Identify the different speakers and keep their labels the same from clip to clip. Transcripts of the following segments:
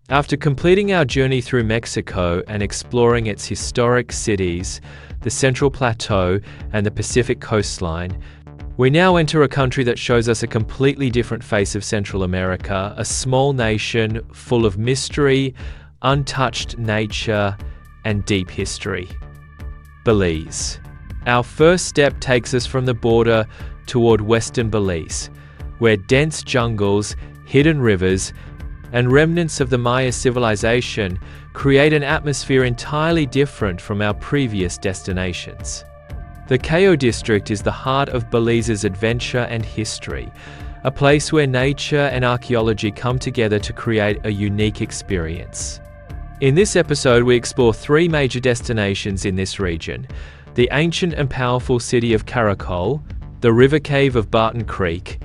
Speaker 1: After completing our journey through Mexico and exploring its historic cities, the Central Plateau and the Pacific coastline, we now enter a country that shows us a completely different face of Central America, a small nation full of mystery, untouched nature, and deep history. Belize. Our first step takes us from the border toward western Belize, where dense jungles, hidden rivers, and remnants of the Maya civilization create an atmosphere entirely different from our previous destinations. The Cayo District is the heart of Belize's adventure and history, a place where nature and archaeology come together to create a unique experience. In this episode, we explore three major destinations in this region: the ancient and powerful city of Caracol, the river cave of Barton Creek,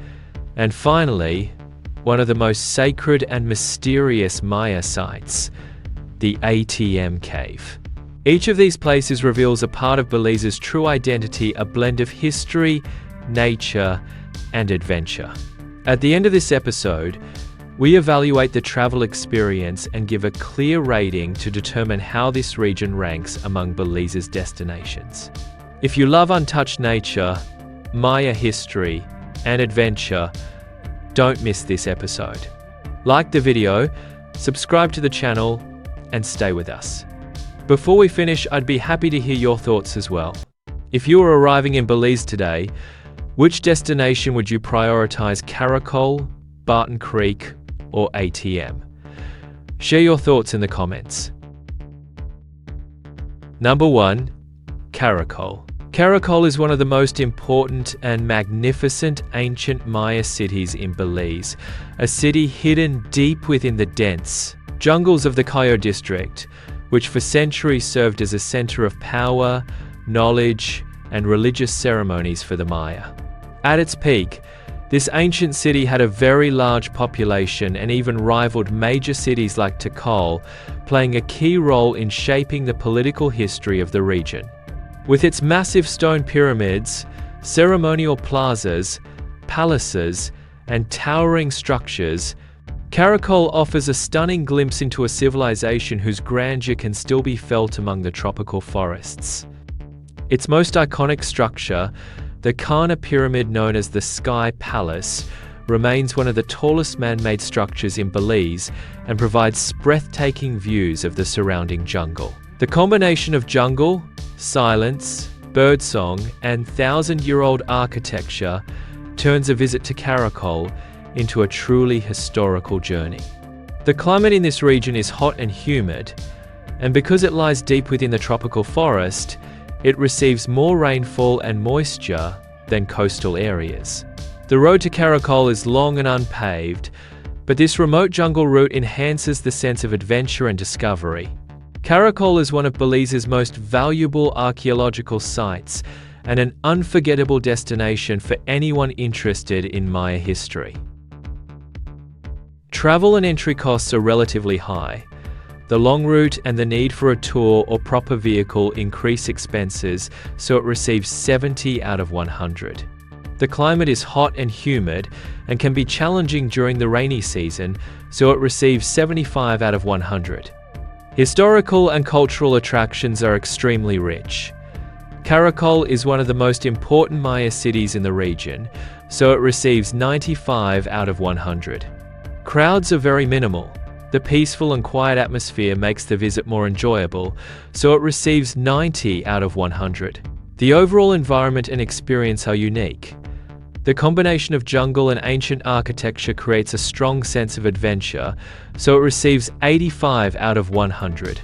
Speaker 1: and finally, one of the most sacred and mysterious Maya sites, the ATM Cave. Each of these places reveals a part of Belize's true identity, a blend of history, nature, and adventure. At the end of this episode, we evaluate the travel experience and give a clear rating to determine how this region ranks among Belize's destinations. If you love untouched nature, Maya history, and adventure, don't miss this episode. Like the video, subscribe to the channel, and stay with us. Before we finish, I'd be happy to hear your thoughts as well. If you are arriving in Belize today, which destination would you prioritize: Caracol, Barton Creek, or ATM? Share your thoughts in the comments. Number 1. Caracol. Caracol is one of the most important and magnificent ancient Maya cities in Belize, a city hidden deep within the dense jungles of the Cayo District, which for centuries served as a center of power, knowledge, and religious ceremonies for the Maya. At its peak, this ancient city had a very large population and even rivaled major cities like Caracol, playing a key role in shaping the political history of the region. With its massive stone pyramids, ceremonial plazas, palaces, and towering structures, Caracol offers a stunning glimpse into a civilization whose grandeur can still be felt among the tropical forests. Its most iconic structure, the Kana Pyramid known as the Sky Palace, remains one of the tallest man-made structures in Belize and provides breathtaking views of the surrounding jungle. The combination of jungle, silence, birdsong, and thousand-year-old architecture turns a visit to Caracol into a truly historical journey. The climate in this region is hot and humid, and because it lies deep within the tropical forest, it receives more rainfall and moisture than coastal areas. The road to Caracol is long and unpaved, but this remote jungle route enhances the sense of adventure and discovery. Caracol is one of Belize's most valuable archaeological sites and an unforgettable destination for anyone interested in Maya history. Travel and entry costs are relatively high. The long route and the need for a tour or proper vehicle increase expenses, so it receives 70 out of 100. The climate is hot and humid and can be challenging during the rainy season, so it receives 75 out of 100. Historical and cultural attractions are extremely rich. Caracol is one of the most important Maya cities in the region, so it receives 95 out of 100. Crowds are very minimal. The peaceful and quiet atmosphere makes the visit more enjoyable, so it receives 90 out of 100. The overall environment and experience are unique. The combination of jungle and ancient architecture creates a strong sense of adventure, so it receives 85 out of 100.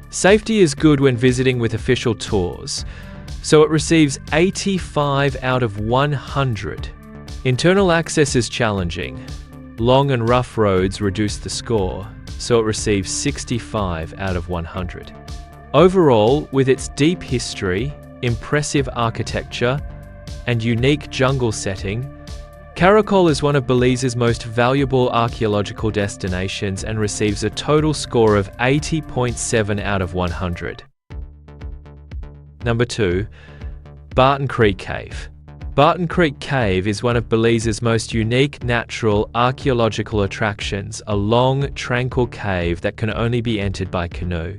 Speaker 1: Safety is good when visiting with official tours, so it receives 85 out of 100. Internal access is challenging. Long and rough roads reduce the score, so it receives 65 out of 100. Overall, with its deep history, impressive architecture, and unique jungle setting, Caracol is one of Belize's most valuable archaeological destinations and receives a total score of 80.7 out of 100. Number 2. Barton Creek Cave. Barton Creek Cave is one of Belize's most unique natural archaeological attractions, a long, tranquil cave that can only be entered by canoe.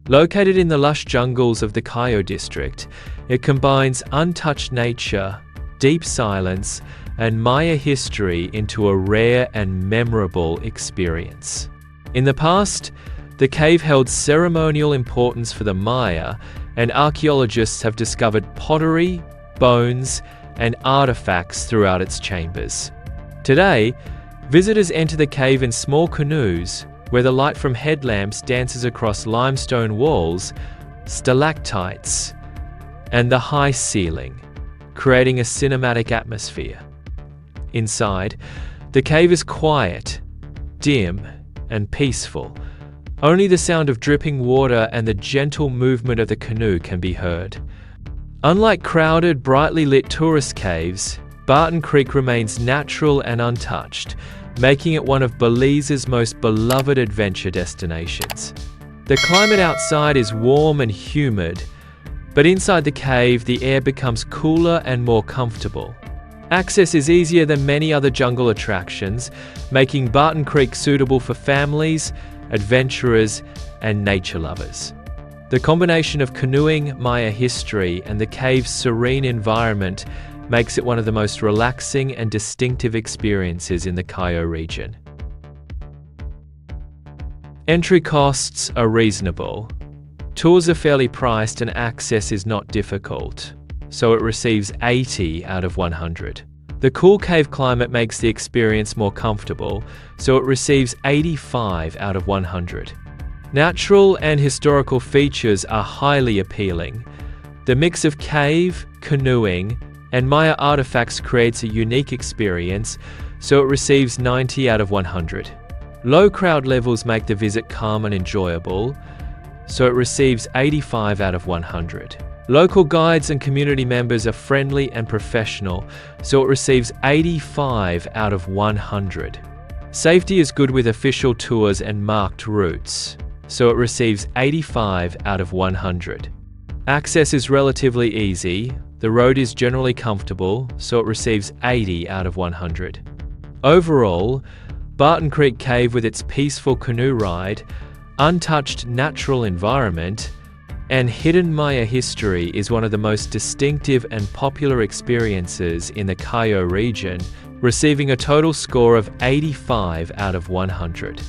Speaker 1: Located in the lush jungles of the Cayo District, it combines untouched nature, deep silence, and Maya history into a rare and memorable experience. In the past, the cave held ceremonial importance for the Maya, and archaeologists have discovered pottery, bones, and artifacts throughout its chambers. Today, visitors enter the cave in small canoes, where the light from headlamps dances across limestone walls, stalactites, and the high ceiling, creating a cinematic atmosphere. Inside, the cave is quiet, dim, and peaceful. Only the sound of dripping water and the gentle movement of the canoe can be heard. Unlike crowded, brightly lit tourist caves, Barton Creek remains natural and untouched, making it one of Belize's most beloved adventure destinations. The climate outside is warm and humid, but inside the cave, the air becomes cooler and more comfortable. Access is easier than many other jungle attractions, making Barton Creek suitable for families, adventurers, and nature lovers. The combination of canoeing, Maya history, and the cave's serene environment makes it one of the most relaxing and distinctive experiences in the Cayo region. Entry costs are reasonable. Tours are fairly priced and access is not difficult, so it receives 80 out of 100. The cool cave climate makes the experience more comfortable, so it receives 85 out of 100. Natural and historical features are highly appealing. The mix of cave, canoeing, and Maya artifacts creates a unique experience, so it receives 90 out of 100. Low crowd levels make the visit calm and enjoyable, so it receives 85 out of 100. Local guides and community members are friendly and professional, so it receives 85 out of 100. Safety is good with official tours and marked routes, so it receives 85 out of 100. Access is relatively easy, the road is generally comfortable, so it receives 80 out of 100. Overall, Barton Creek Cave with its peaceful canoe ride, untouched natural environment, and hidden Maya history is one of the most distinctive and popular experiences in the Cayo region, receiving a total score of 85 out of 100.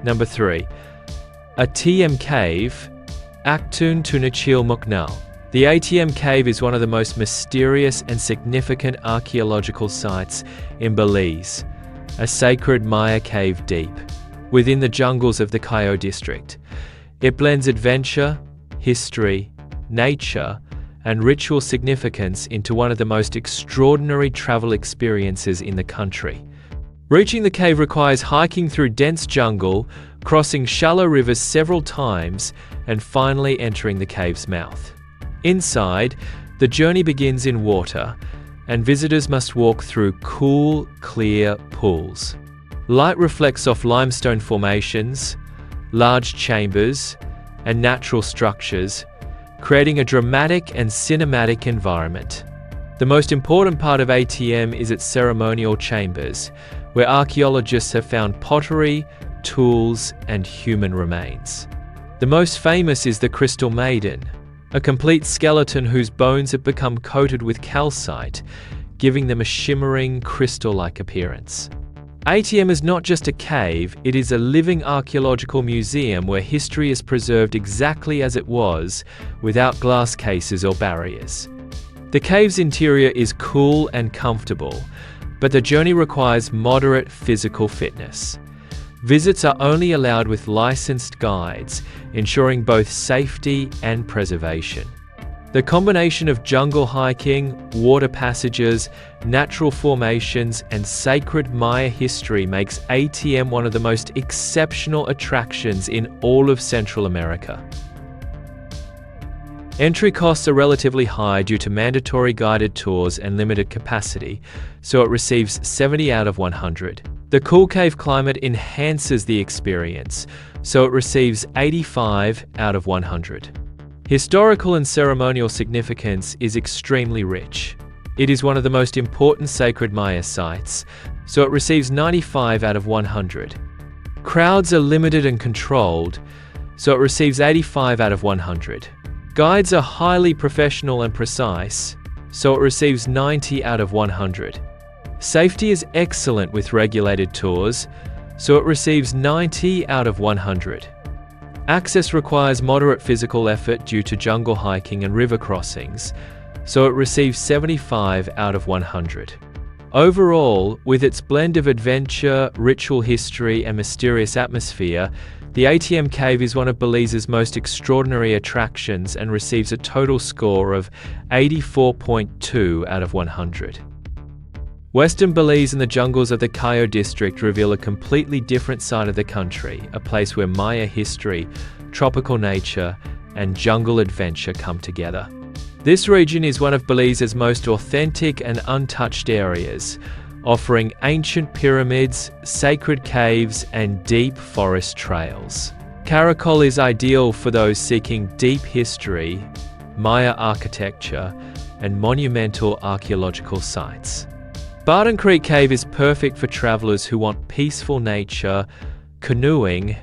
Speaker 1: Number 3. ATM Cave, Aktun Tunachil Muknal. The ATM Cave is one of the most mysterious and significant archaeological sites in Belize, a sacred Maya cave deep within the jungles of the Cayo District. It blends adventure, history, nature, and ritual significance into one of the most extraordinary travel experiences in the country. Reaching the cave requires hiking through dense jungle, crossing shallow rivers several times, and finally entering the cave's mouth. Inside, the journey begins in water, and visitors must walk through cool, clear pools. Light reflects off limestone formations, large chambers, and natural structures, creating a dramatic and cinematic environment. The most important part of ATM is its ceremonial chambers, where archaeologists have found pottery, tools, and human remains. The most famous is the Crystal Maiden, a complete skeleton whose bones have become coated with calcite, giving them a shimmering, crystal-like appearance. ATM is not just a cave, it is a living archaeological museum where history is preserved exactly as it was, without glass cases or barriers. The cave's interior is cool and comfortable, but the journey requires moderate physical fitness. Visits are only allowed with licensed guides, ensuring both safety and preservation. The combination of jungle hiking, water passages, natural formations, and sacred Maya history makes ATM one of the most exceptional attractions in all of Central America. Entry costs are relatively high due to mandatory guided tours and limited capacity, so it receives 70 out of 100. The cool cave climate enhances the experience, so it receives 85 out of 100. Historical and ceremonial significance is extremely rich. It is one of the most important sacred Maya sites, so it receives 95 out of 100. Crowds are limited and controlled, so it receives 85 out of 100. Guides are highly professional and precise, so it receives 90 out of 100. Safety is excellent with regulated tours, so it receives 90 out of 100. Access requires moderate physical effort due to jungle hiking and river crossings, so it receives 75 out of 100. Overall, with its blend of adventure, ritual history, and mysterious atmosphere, the ATM Cave is one of Belize's most extraordinary attractions and receives a total score of 84.2 out of 100. Western Belize and the jungles of the Cayo District reveal a completely different side of the country, a place where Maya history, tropical nature, and jungle adventure come together. This region is one of Belize's most authentic and untouched areas, offering ancient pyramids, sacred caves, and deep forest trails. Caracol is ideal for those seeking deep history, Maya architecture, and monumental archaeological sites. Barton Creek Cave is perfect for travelers who want peaceful nature, canoeing,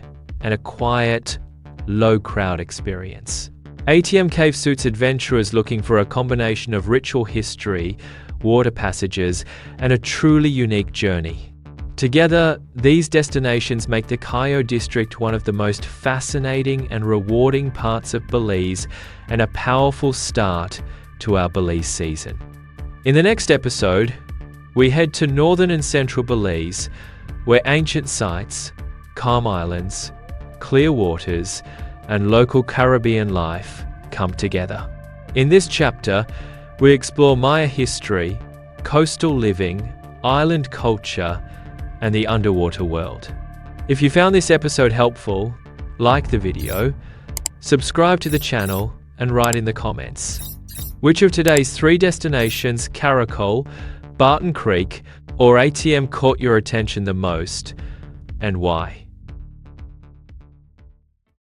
Speaker 1: and a quiet, low-crowd experience. ATM Cave suits adventurers looking for a combination of ritual history, water passages, and a truly unique journey. Together, these destinations make the Cayo District one of the most fascinating and rewarding parts of Belize and a powerful start to our Belize season. In the next episode, we head to northern and central Belize, where ancient sites, calm islands, clear waters, and local Caribbean life come together. In this chapter, we explore Maya history, coastal living, island culture, and the underwater world. If you found this episode helpful, like the video, subscribe to the channel, and write in the comments. Which of today's 3 destinations, Caracol, Barton Creek, or ATM caught your attention the most, and why?